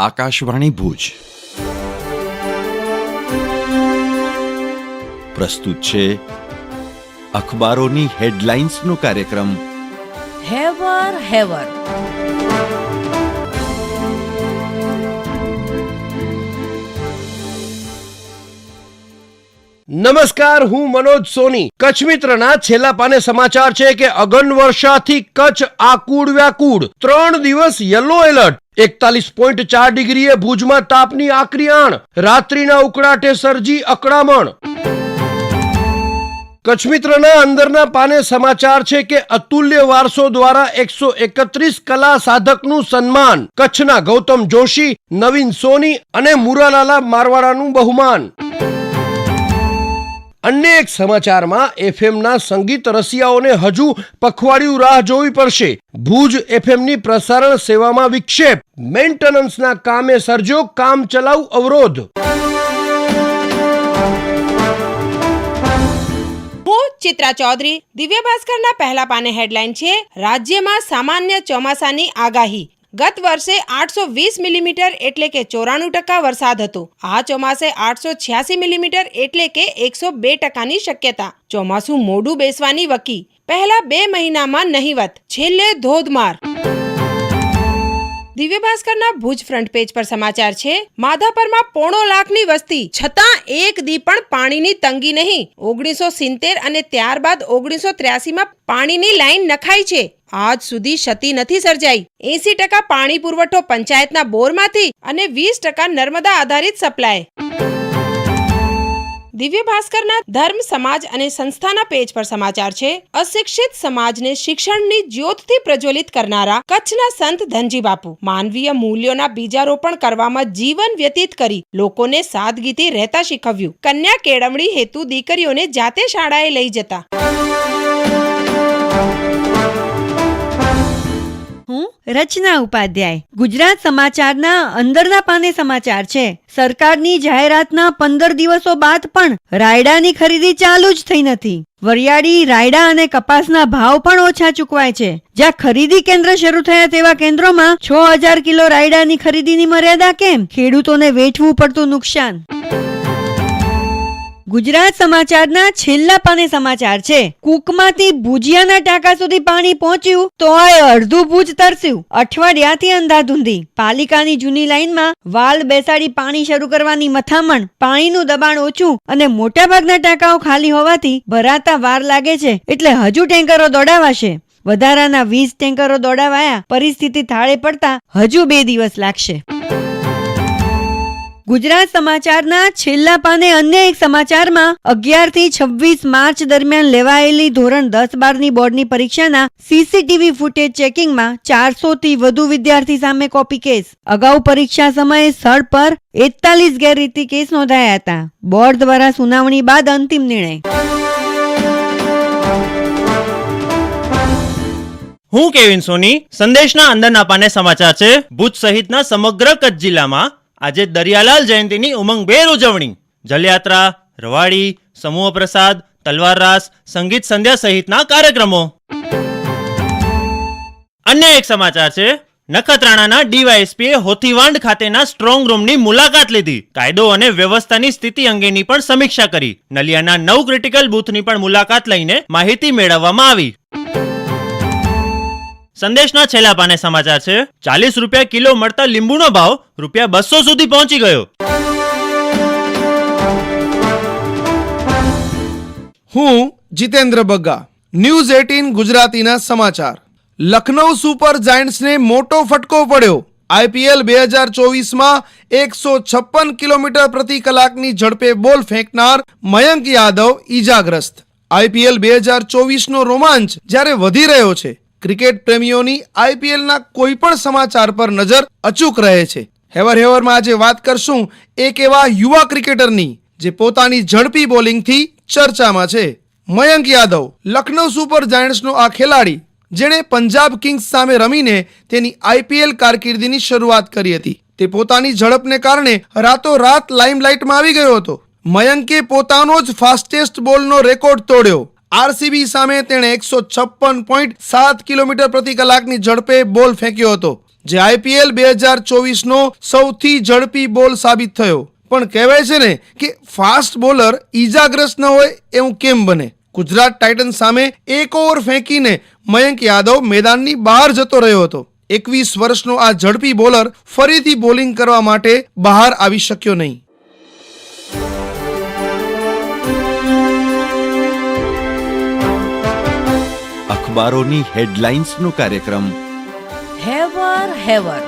આકાશવાણી ભુજ પ્રસ્તુત છે અખબારોની હેડલાઇન્સનો કાર્યક્રમ હેવર હેવર. નમસ્કાર, હું મનોજ સોની. કચ્છ મિત્રના છેલ્લા પાને સમાચાર છે કે અગન વર્ષાથી કચ્છ આકુડ વ્યાકુડ. 3 દિવસ યલો એલર્ટ. 41.4 ડિગ્રીએ ભુજમાં તાપની આકરી આણ. રાત્રિના ઉકળાટે સર્જી અકળામણ. કચ્છ મિત્રના અંદરના પાને સમાચાર છે કે અતુલ્ય વારસો દ્વારા 131 કલા સાધકનું સન્માન. કચ્છના ગૌતમ જોશી, નવીન સોની અને મુરાલાલા મારવાડાનું બહુમાન. અન્ય એક સમાચારમાં એફએમના સંગીત રસિયાઓને હજુ પખવાડિયું રાહ જોવી પડશે. ભુજ એફએમની પ્રસારણ સેવામાં વિક્ષેપ. મેન્ટેનન્સના કામે સર્જ્યો કામચલાઉ અવરોધ. હું ચિત્રા ચૌધરી. દિવ્ય ભાસ્કરના પહેલા પાને હેડલાઇન છે, રાજ્યમાં સામાન્ય ચોમાસાની આગાહી. ગત વર્ષે 820 મિલીમીટર એટલે કે 94% વરસાદ હતો. આ ચોમાસે 886 મિલીમીટર એટલે કે 102%ની શક્યતા. ચોમાસું મોડું બેસવાની વકી. પહેલા 2 મહિનામાં નહિવત, છેલ્લે ધોધમાર. દિવ્ય ભાસ્કરના ભુજ ફ્રન્ટ પેજ પર સમાચાર છે, માધાપરમાં 1.5 લાખની વસ્તી છતાં એક દી પણ પાણીની તંગી નહીં. 1970 અને ત્યારબાદ 1983માં પાણીની લાઈન નખાઈ છે. આજ સુધી ક્ષતિ નથી સર્જાઈ. 80% પાણી પુરવઠો પંચાયતના બોરમાંથી અને 20% નર્મદા આધારિત સપ્લાય. દિવ્ય ભાસ્કરના ધર્મ, સમાજ અને સંસ્થાના પેજ પર સમાચાર છે, અશિક્ષિત સમાજને શિક્ષણની જ્યોતથી પ્રજ્વલિત કરનારા કચ્છના સંત ધનજી બાપુ માનવીય મૂલ્યોના બીજારોપણ કરવામાં જીવન વ્યતીત કરી લોકોને સાદગીથી રહેતા શીખવ્યું. કન્યા કેળવણી હેતુ દીકરીઓને જાતે શાળાએ લઈ જતા. હું રચના ઉપાધ્યાય. ગુજરાત સમાચારના અંદરના પાને સમાચાર છે, સરકારની જાહેરાતના 15 દિવસો બાદ પણ રાયડાની ખરીદી ચાલુ જ થઈ નથી. વરિયાળી, રાયડા અને કપાસના ભાવ પણ ઓછા ચૂકવાય છે. જ્યાં ખરીદી કેન્દ્ર શરૂ થયા તેવા કેન્દ્રોમાં 6000 કિલો રાયડાની ખરીદીની મર્યાદા કેમ? ખેડૂતોને વેઠવું પડતું નુકસાન. ગુજરાત સમાચારના છેલ્લા પાને સમાચાર છે, કુકમાંથી ભુજિયાના ટાંકા સુધી પાણી પહોંચ્યું તોય અડધું ભુજ તરસ્યું. અઠવાડિયાથી અંધાધૂંધી. પાલિકાની જૂની લાઈનમાં વાલ બેસાડી પાણી શરૂ કરવાની મથામણ. પાણીનું દબાણ ઓછું અને મોટાભાગના ટાંકાઓ ખાલી હોવાથી ભરાતા વાર લાગે છે, એટલે હજુ ટેન્કરો દોડાવાશે. વધારાના 20 ટેન્કરો દોડાવાયા. પરિસ્થિતિ થાળે પડતા હજુ 2 દિવસ લાગશે. ગુજરાત સમાચારના છેલ્લા પાને અન્ય એક સમાચારમાં 11 થી 26 માર્ચ દરમિયાન લેવાયેલી ધોરણ 10-12ની બોર્ડની પરીક્ષાના સીસીટીવી ફૂટેજ ચેકિંગમાં 400 થી વધુ વિદ્યાર્થી સામે કોપી કેસ. અગાઉ પરીક્ષા સમયે સ્થળ પર 41 ગેરરીતિ કેસ નોંધાયા હતા. બોર્ડ દ્વારા સુનાવણી બાદ અંતિમ નિર્ણય. હું કેવિન સોની. સંદેશના અંદરના પાને સમાચાર છે, ભુજ સહિતના સમગ્ર કચ્છ જિલ્લામાં આજે દરિયાલાલ જયંતિની ઉમંગભેર ઉજવણી. જલયાત્રા, રવાડી, સમૂહ પ્રસાદ, તલવાર રાસ, સંગીત સંધ્યા સહિતના કાર્યક્રમો. અન્ય એક સમાચાર છે, નખત્રાણાના ડીવાયએસપીએ હોથીવાંડ ખાતેના સ્ટ્રોંગ રૂમની મુલાકાત લીધી. કાયદો અને વ્યવસ્થાની સ્થિતિ અંગેની પણ સમીક્ષા કરી. નલિયાના 9 ક્રિટિકલ બૂથની પણ મુલાકાત લઈને માહિતી મેળવવામાં આવી. સંદેશના છેલ્લા પાને સમાચાર છે, 40 રૂપિયા કિલો મળતા લીંબુનો ભાવ ₹200 સુધી પહોંચી ગયો. હું જીતેન્દ્ર બગ્ગા. ન્યૂઝ 18 ગુજરાતીના સમાચાર. લખનઉ સુપર જાયન્ટ્સને મોટો ફટકો પડ્યો. આઈપીએલ 2024માં 156 કિલોમીટર પ્રતિ કલાકની ઝડપે બોલ ફેંકનાર મયંક યાદવ ઈજાગ્રસ્ત. આઈપીએલ 2024નો રોમાંચ જ્યારે વધી રહ્યો છે, ક્રિકેટ પ્રેમીઓની આઈપીએલના કોઈ પણ સમાચાર પર નજર અચૂક રહે છે. હેવરમાં આજે વાત કરશું એક એવા યુવા ક્રિકેટરની જે પોતાની ઝડપી બોલિંગથી ચર્ચામાં છે. મયંક યાદવ, લખનઉ સુપર જાયન્ટ્સનો આ ખેલાડી જેણે પંજાબ કિંગ્સ સામે રમીને તેની આઈપીએલ કારકિર્દીની શરૂઆત કરી હતી. તે પોતાની ઝડપને કારણે રાતોરાત લાઇમલાઇટમાં આવી ગયો હતો. મયંકે પોતાનો જ ફાસ્ટેસ્ટ બોલનો રેકોર્ડ તોડ્યો. આરસીબી સામે તેણે 156.7 કિલોમીટર પ્રતિ કલાકની ઝડપે બોલ ફેંક્યો હતો. જે આઈપીએલ 2024નો સૌથી ઝડપી બોલ સાબિત થયો. પણ કહેવાય છે ને કે ફાસ્ટ બોલર ઈજાગ્રસ્ત ન હોય એવું કેમ બને? ગુજરાત ટાઇટન્સ સામે એક ઓવર ફેંકીને મયંક યાદવ મેદાનની બહાર જતો રહ્યો હતો. 21 વર્ષનો આ ઝડપી બોલર ફરીથી બોલિંગ કરવા માટે બહાર આવી શક્યો નહીં. અખબારોની હેડલાઇન્સનો કાર્યક્રમ હેવર હેવર